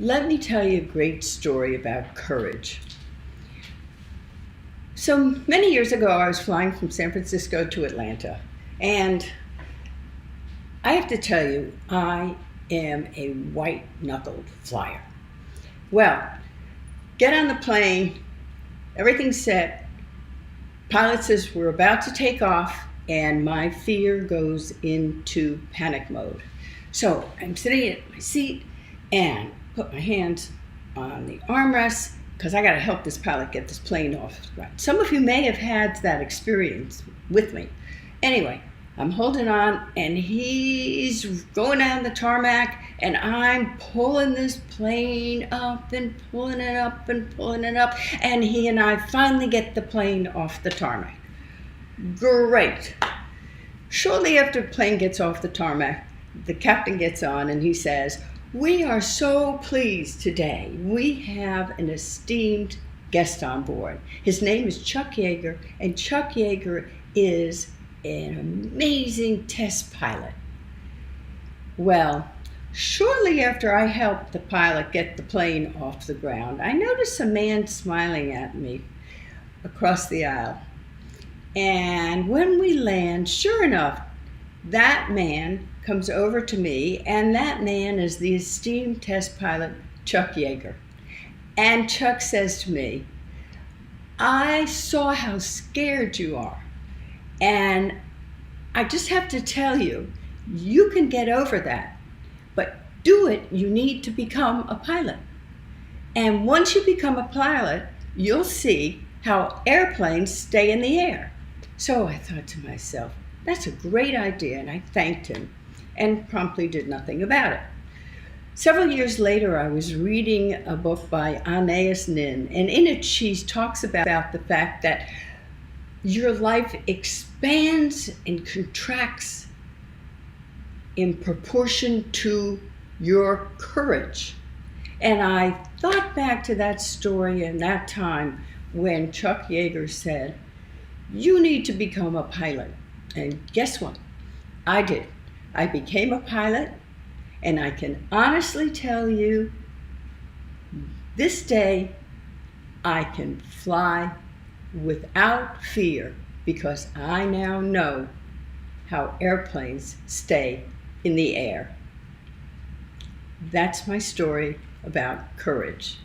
let me tell you a great story about courage. So many years ago, I was flying from San Francisco to Atlanta, and I have to tell you, I am a white-knuckled flyer. Well, get on the plane, everything's set, pilot says we're about to take off, and my fear goes into panic mode. So I'm sitting at my seat and put my hands on the armrests because I got to help this pilot get this plane off. Some of you may have had that experience with me. Anyway, I'm holding on and he's going down the tarmac and I'm pulling this plane up and pulling it up and pulling it up, and he and I finally get the plane off the tarmac. Great. Shortly after the plane gets off the tarmac, the captain gets on and he says, "We are so pleased today. We have an esteemed guest on board. His name is Chuck Yeager, and Chuck Yeager is an amazing test pilot." Well, shortly after I helped the pilot get the plane off the ground, I noticed a man smiling at me across the aisle. And when we land, sure enough, that man comes over to me, and that man is the esteemed test pilot, Chuck Yeager. And Chuck says to me, "I saw how scared you are, and I just have to tell you, you can get over that, but do it, you need to become a pilot. And once you become a pilot, you'll see how airplanes stay in the air." So I thought to myself, that's a great idea, and I thanked him and promptly did nothing about it. Several years later, I was reading a book by Anais Nin, and in it she talks about the fact that your life expands and contracts in proportion to your courage. And I thought back to that story and that time when Chuck Yeager said, "You need to become a pilot." And guess what? I did. I became a pilot, and I can honestly tell you, this day I can fly without fear because I now know how airplanes stay in the air. That's my story about courage.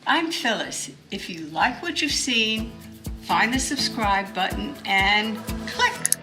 I'm Phyllis. If you like what you've seen, find the subscribe button and click.